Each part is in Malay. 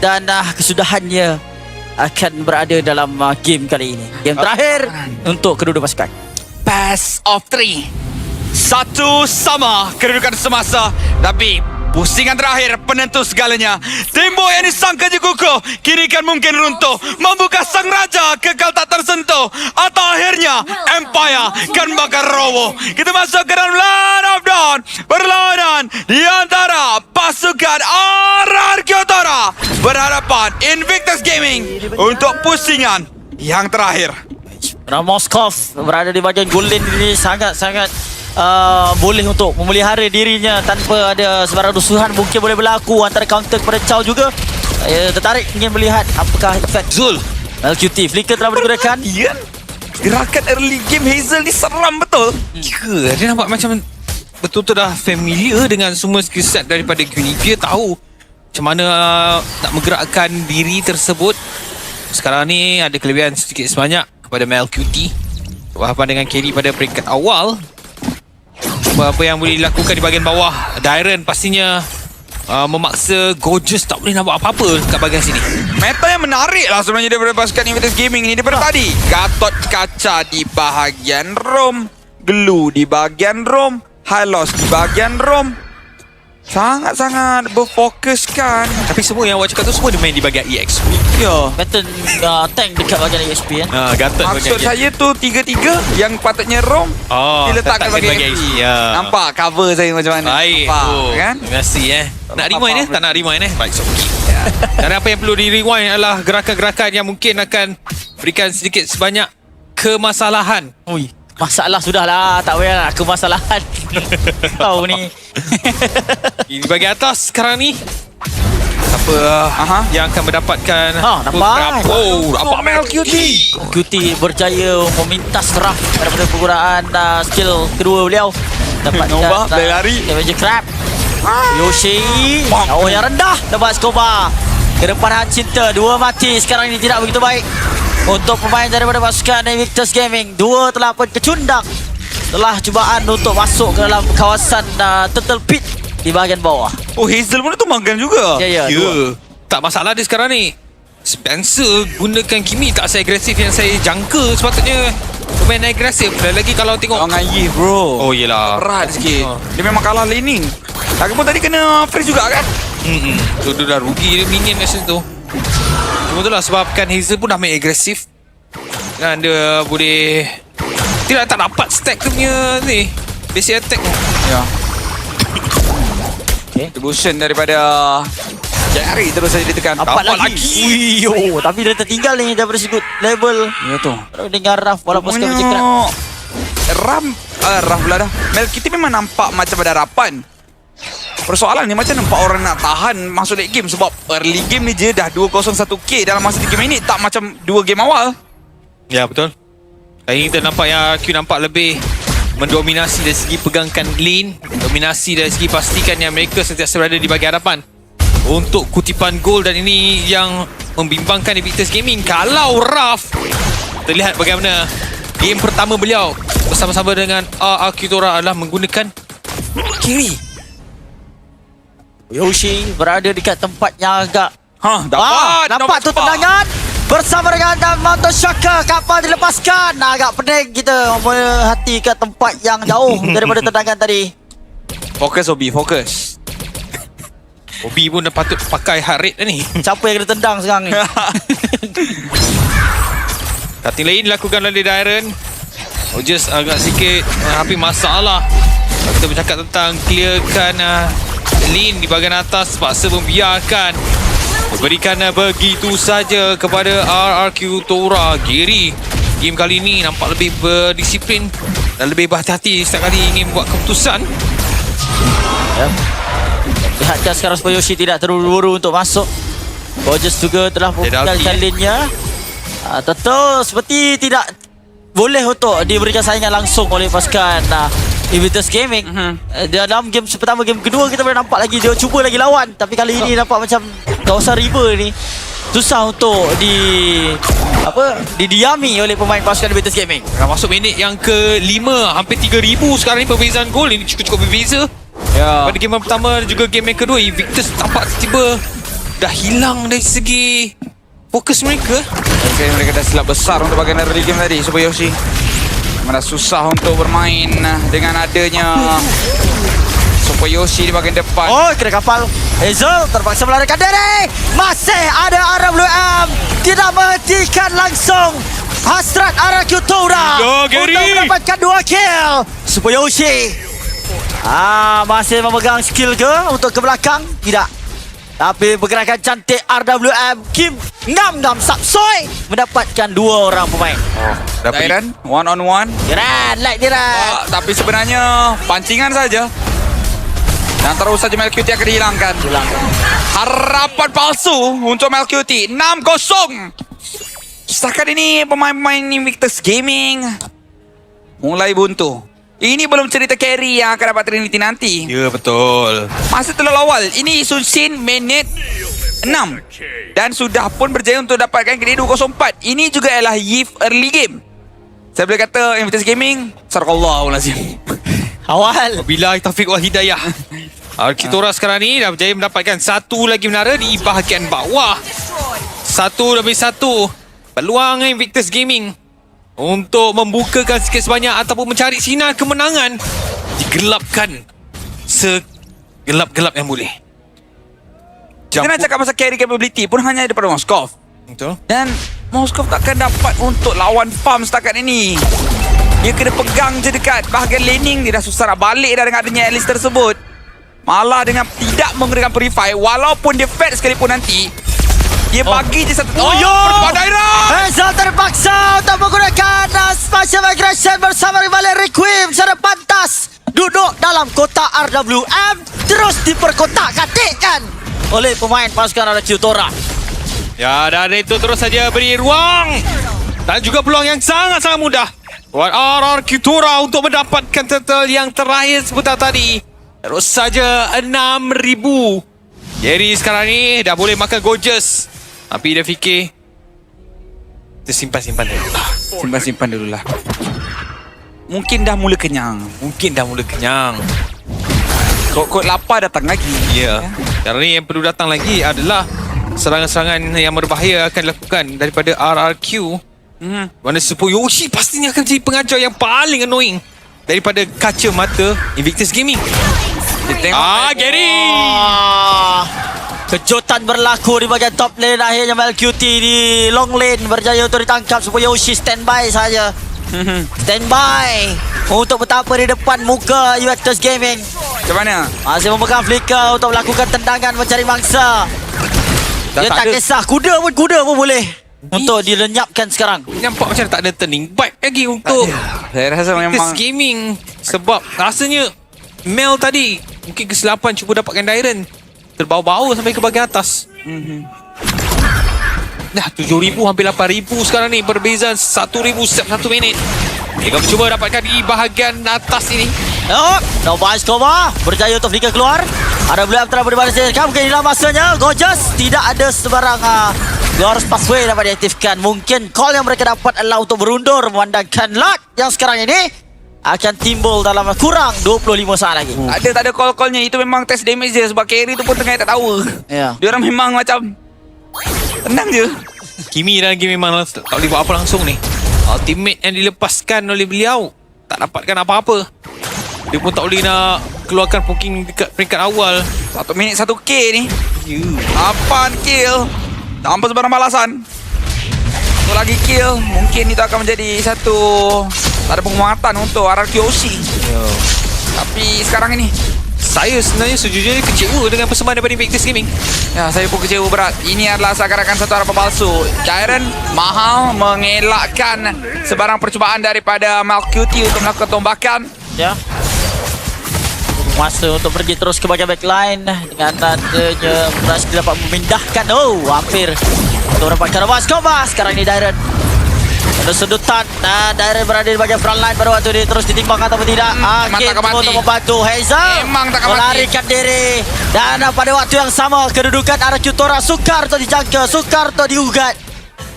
Dan kesudahannya akan berada dalam game kali ini. Game terakhir untuk kedua-dua pasukan. Best of 3. Satu sama kedudukan semasa, tapi pusingan terakhir penentu segalanya. Tembok yang disangka kukuh kini kan mungkin runtuh, membuka sang raja kekal tak tersentuh, atau akhirnya Empire kan bakal roboh. Kita masuk ke dalam Land of Dawn, perlawanan di antara pasukan RRQ Tora berhadapan Invictus Gaming untuk pusingan yang terakhir. Moskov berada di bahagian golden ini sangat-sangat boleh untuk memelihara dirinya tanpa ada sebarang rusuhan. Mungkin boleh berlaku antara counter kepada Chow juga. Tertarik ingin melihat apakah efek Zul LQT. Flicker telah digunakan. Ya, gerakan early game Hazel ni seram betul. Ya, dia nampak macam betul-betul dah familiar dengan semua skill set daripada Guni. Dia tahu macam mana nak menggerakkan diri tersebut. Sekarang ni ada kelebihan sedikit sebanyak kepada Mel QT berhadapan dengan carry pada peringkat awal. Apa yang boleh dilakukan di bahagian bawah, Dairen pastinya memaksa Gorgeous tak boleh nak buat apa-apa kat bahagian sini. Meta yang menarik lah sebenarnya daripada pasukan Invictus Gaming ni daripada tadi. Gatot Kaca di bahagian Rom, Glue di bahagian Rom, Hylos di bahagian Rom. Sangat-sangat berfokuskan. Tapi semua yang awak cakap tu semua dia main di bahagian EXP. Ya. Pattern tank dekat bahagian EXP kan. Gatot Maksud bahagian saya tu 3-3 yang patutnya Rom diletakkan bahagian XP. Ya. Nampak cover saya macam mana? Baik. Nampak, kan? Terima kasih Nak rewind apa-apa. Tak nak rewind Baik, so okay. Dan apa yang perlu di rewind adalah gerakan-gerakan yang mungkin akan berikan sedikit sebanyak kemasalahan. Ui, masalah sudahlah, tak payah nak kemasalahan. Tahu ni. Di bahagian atas sekarang ni siapa yang akan mendapatkan nampak. Nampak Mel QT. QT berjaya memintas serah daripada penggunaan skill kedua beliau. Nova, berlari. Avenger Crab. Yoshi. Oh, yang rendah dapat Scoba. Ke depan cinta. Dua mati sekarang ini tidak begitu baik untuk pemain daripada pasukan Invictus Gaming. Dua telah pun kecundang setelah cubaan untuk masuk ke dalam kawasan Turtle Pit di bahagian bawah. Oh, Hazel pun tu magang juga. Ya. Tak masalah dia sekarang ni. Spencer gunakan Kimi tak seagresif yang saya jangka. Sepatutnya pemain agresif. Lagi kalau tengok Orang Yi bro. Oh yelah. Berat sikit. Dia memang kalah laning. Lagipun tadi kena freeze juga kan? Tu dia dah rugi dia minion kat situ. Cuma tu lah sebabkan Hazel pun dah main agresif. Dan dia boleh tak dapat stack dia punya ni basic attack tu. Ya. Okay. Distribution daripada Jerry terus saja ditekan. Dapat lagi. Wih, tapi dia tertinggal ni daripada sudut level. Ya tu. Dengan Raf walaupun sekali je kerap. Raf pula dah. Mel kita memang nampak macam ada harapan. Persoalan ni macam nampak orang nak tahan masuk late game sebab early game ni je dah 201k dalam masa 3 minit, tak macam 2 game awal. Ya betul. Kali ni kita nampak yang Q nampak lebih mendominasi dari segi pegangkan lane, dominasi dari segi pastikan yang mereka sentiasa berada di bahagian hadapan untuk kutipan gol. Dan ini yang membimbangkan Invictus Gaming. Kalau Raf terlihat bagaimana game pertama beliau bersama-sama dengan RRQ Tora adalah menggunakan kiri. Yoshi berada dekat tempat yang agak nampak tu tendangan bersama dengan Mountain Shocker. Kapal dilepaskan. Agak pening kita merhati ke tempat yang jauh daripada tendangan tadi. Fokus Obi, fokus. Obi pun dah patut pakai heart rate dah ni. Siapa yang kena tendang sekarang ni? Cutting lain dilakukan oleh Dairen. Just agak sikit hampir masalah. Kita bercakap tentang clearkan lane di bahagian atas, paksa membiarkan berikan begitu saja kepada RRQ Tora. Giri game kali ni nampak lebih berdisiplin dan lebih berhati-hati setiap kali ingin buat keputusan. Ya. Lihatkan sekarang supaya Yoshi tidak terburu-buru untuk masuk. Gorgeous juga telah memperkenalkan lane-nya. Tentu seperti tidak boleh untuk diberikan saingan langsung oleh pasukan Invictus Gaming. Dalam game pertama, game kedua kita boleh nampak lagi dia cuba lagi lawan, tapi kali ini nampak macam kawasan river ni susah untuk didiami oleh pemain pasukan Invictus Gaming. Dah masuk minit yang ke-5, hampir 3,000 sekarang ni perbezaan gol. Ini cukup berbeza. Ya. Pada game pertama dan juga game yang kedua, Invictus tampak tiba dah hilang dari segi fokus mereka. Okay, mereka dah silap besar untuk bagian early game tadi, Super Yoshi. Mana susah untuk bermain dengan adanya Super Yoshi di bagian depan. Oh, kena kapal. Hazel terpaksa melarikan diri. Masih ada RWM. Tidak menghentikan langsung hasrat RRQ Tora Gila, Gary. untuk mendapatkan 2 kill. Super Yoshi masih memegang skill ke untuk ke belakang? Tidak. Tapi pergerakan cantik RWM Kim ngam-ngam Sapsoy mendapatkan 2 orang pemain. Dairan, one on one. Keren, like Diran. Tapi sebenarnya pancingan saja. Dan terus saja Melcuti akan dihilangkan. Harapan palsu untuk Melcuti. 6-0. Setakat ini pemain-pemain Invictus Gaming mulai buntu. Ini belum cerita carry yang akan dapat Trinity nanti. Ya, betul. Masih terlalu awal. Ini Sun Shin menit 6. Dan sudah pun berjaya untuk dapatkan KD 204. Ini juga adalah Yif early game. Saya boleh kata Invictus Gaming, Sadaqallahulazim. Awal. Bila Taufiq wal Hidayah. Arkitora sekarang ni dah berjaya mendapatkan satu lagi menara di bahagian bawah. 1-1. Peluang Invictus Gaming untuk membukakan sikit sebanyak ataupun mencari sinar kemenangan digelapkan segelap-gelap yang boleh. Kita nak cakap pasal carry capability pun hanya daripada Moskov. Betul. Dan Moskov takkan dapat untuk lawan farm setakat ini. Dia kena pegang je dekat bahagian laning. Dia dah susah nak balik dah dengan adanya Alice tersebut. Malah dengan tidak menggunakan Purify, walaupun dia fed sekalipun nanti, dia bagi je satu. Percepat Dairan! Hazel terpaksa untuk menggunakan Special Migration bersama rival Requiem secara pantas. Duduk dalam kotak RWM, terus diperkotak-katikkan oleh pemain pasukan RRQ Tora. Ya, dan itu terus saja beri ruang dan juga peluang yang sangat-sangat mudah buat RRQ Tora untuk mendapatkan turtle yang terakhir sebentar tadi. Terus saja 6,000. Jerry sekarang ni dah boleh makan gorgeous. Tapi dia fikir dia simpan-simpan dulu. Simpan-simpan dululah. Mungkin dah mula kenyang. Kod lapar datang lagi. Ya. Sekarang ni yang perlu datang lagi adalah serangan-serangan yang berbahaya akan dilakukan daripada RRQ. Mana Super Yoshi pastinya akan jadi pengajar yang paling annoying daripada kaca mata Invictus Gaming. Gary! Kejutan berlaku di bahagian top lane. Akhirnya Melcuti di long lane berjaya untuk ditangkap. Super Yoshi standby saja. Standby untuk betapa di depan muka Invictus Gaming. Macam mana? Masih memegang flicker untuk melakukan tendangan mencari mangsa. Dia tak kisah kuda pun boleh untuk dilenyapkan sekarang. Nampak macam tak ada turning back lagi untuk Saya rasa Invictus memang Gaming. Sebab rasanya Mel tadi mungkin kesilapan cuba dapatkan Dairen, terbawa-bawa sampai ke bahagian atas. Dah 7,000 hampir 8,000 sekarang ni. Perbezaan 1,000 setiap 1 minit. Mereka mencuba dapatkan di bahagian atas ini. Nova Escobar berjaya untuk flicker keluar. Ada belum telah berbariskan. Mungkin inilah masanya. Gorgeous. Tidak ada sebarang Glorious Pathway dapat diaktifkan. Mungkin call yang mereka dapat adalah untuk berundur memandangkan luck yang sekarang ini akan timbul dalam kurang 25 saat lagi. tak ada call-callnya. Itu memang test damage je. Sebab carry tu pun tengah tak tahu. Ya. Dia orang memang macam tenang je. Kimi dan Kimi memang tak boleh buat apa langsung ni. Ultimate yang dilepaskan oleh beliau tak dapatkan apa-apa. Dia pun tak boleh nak keluarkan poking dekat peringkat awal. 1 minit 1 K ni. 8 kill tanpa sebarang balasan. Satu lagi kill. Mungkin itu akan menjadi satu tak ada penguatan untuk RRQOC. Tapi sekarang ini Saya sebenarnya sejujurnya kecewa dengan persembahan daripada Invictus Gaming. ya, saya pun kecewa berat. Ini adalah seakan-akan satu harapan palsu. Jairen mahal mengelakkan sebarang percubaan daripada Melcuti untuk melakukan tombakan. Ya. Masa untuk pergi terus ke bahagian backline dengan adanya berhasil dapat memindahkan. Hampir untuk mendapatkan Nova Escobar. Sekarang ini Dairen ada sedutan. Dairen berada di bahagian frontline pada waktu dia terus ditimbang ataupun tidak. Memang Kim tak akan mati. untuk membantu Hazel. Memang tak akan mati. melarikan diri. Dan pada waktu yang sama kedudukan RRQ Tora sukar untuk dijangka, sukar untuk diugat.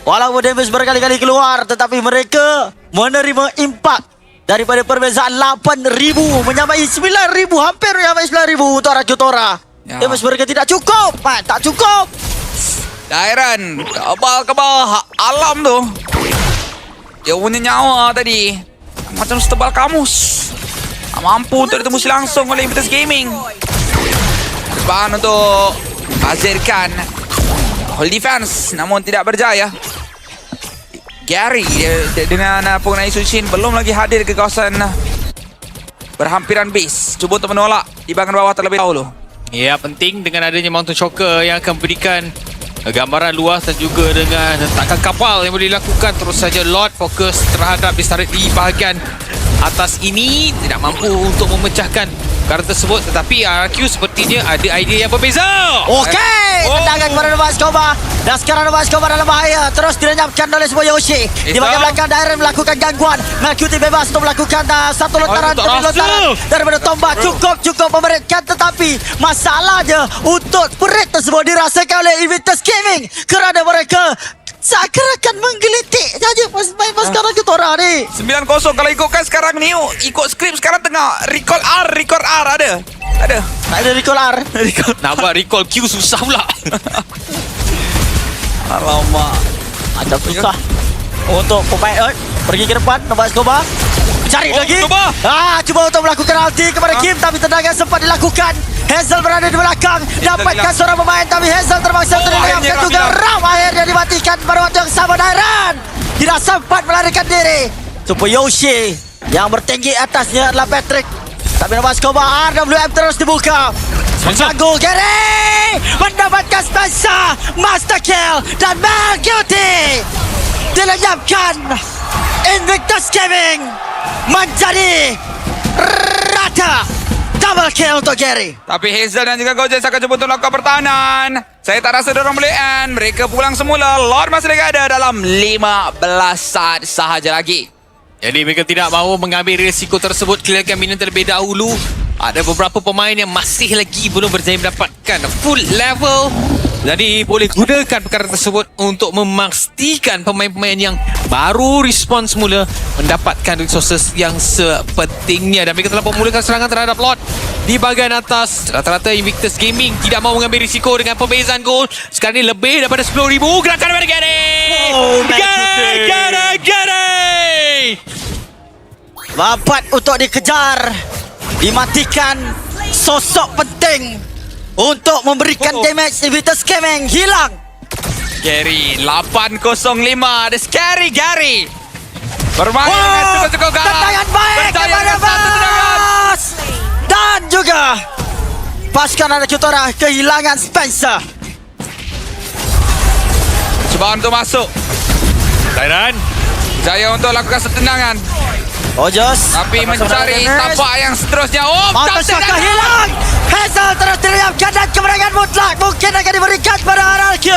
Walaupun damage berkali-kali keluar, tetapi mereka menerima impak daripada perbezaan 8,000 menyamai 9,000, hampir menyamai 9,000 untuk RRQ Tora. Ya. Damage mereka tidak cukup. Tak cukup. Dairan kebal alam tu. Dia punya nyawa tadi macam setebal kamus. Tak mampu untuk ditembusi langsung oleh Invictus Gaming. Bahan untuk hazirkan hold defense namun tidak berjaya. Gary dia dengan penggunaan Isushin belum lagi hadir ke kawasan berhampiran base. Cuba untuk menolak di bahagian bawah terlebih dahulu. Ya, penting dengan adanya Mountain Shocker yang akan berikan gambaran luas dan juga dengan hentakan kapal yang boleh dilakukan. Terus saja Lord fokus terhadap distarik di bahagian atas ini, tidak mampu untuk memecahkan perkara tersebut. Tetapi RQ sepertinya ada idea yang berbeza. Okey, tendangan kepada Nova Escobar. Dan sekarang Nova Escobar dalam bahaya. Terus dilenyapkan oleh sebuah Yoshi. Di bahagian belakang Dairen melakukan gangguan. Mercury bebas untuk melakukan satu lontaran demi lontaran daripada tombak. Cukup memeritkan, tetapi masalahnya untuk perit tersebut dirasakan oleh Invictus Gaming kerana mereka seakan-akan menggelitik saja main sekarang Kitora ni. 9-0 kalau ikutkan sekarang ni, ikut skrip sekarang tengah record R ada. Tak ada recall R. Nak buat recall Q susah pula. Alamak. Macam susah untuk pemain Earth pergi ke depan. Nova Escobar cari lagi. Cuba untuk melakukan ulti kepada Kim, tapi tendangan sempat dilakukan. Hazel berada di belakang, dapatkan seorang pemain, tapi Hazel terpaksa terlenyapkan juga. Ram akhirnya dimatikan pada waktu yang sama. Dairen tidak sempat melarikan diri. Super Yoshi yang bertinggi atasnya adalah Patrick, tapi Nova Escobar RWM terus dibuka. Mengganggu Gary, mendapatkan Spencer, Master Kill dan Melguti. Dilenyapkan. Invictus Gaming menjadi rata. Double kill untuk Gary. Tapi Hazel dan juga Gojek akan cuba untuk melakukan pertahanan. Saya tak rasa diorang boleh end. Mereka pulang semula. Lord masih lagi ada dalam 15 saat sahaja lagi. Jadi mereka tidak mahu mengambil risiko tersebut, clearkan minion terlebih dahulu. Ada beberapa pemain yang masih lagi belum berjaya mendapatkan full level. Jadi boleh gunakan perkara tersebut untuk memastikan pemain-pemain yang baru respon semula mendapatkan resources yang sepentingnya. Dan mereka telah memulakan serangan terhadap Lord di bahagian atas. Rata-rata Invictus Gaming tidak mahu mengambil risiko dengan pembezaan gol. Sekarang ini lebih daripada 10,000. Gerakan daripada Gary. Gary. Babat untuk dikejar. Dimatikan sosok penting untuk memberikan damage. Invictus Gaming hilang. Gary 805. The scary Gary bermain dengan cukup galak. Tendangan baik kepada Bas. Dan juga pasukan anak Kitora kehilangan Spencer. Cubaan untuk masuk. Dairen Jaya untuk lakukan setendangan. Ojos Tapi mencari tapak yang seterusnya. Mountain Shocker hilang. Hazel terus dilenyapkan dan kemenangan mutlak mungkin akan diberikan pada RRQ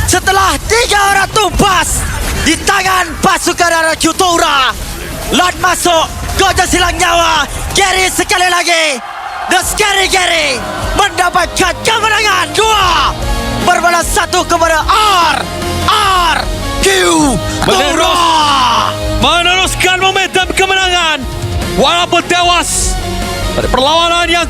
setelah 3 orang tumpas di tangan pasukan RRQ Tora. Lord masuk, Gojek hilang nyawa. Gary sekali lagi, The Scary Gary mendapatkan kemenangan 2 berbalas 1 kepada RRQ Tora. meneruskan momentum kemenangan walaupun tewas pada perlawanan yang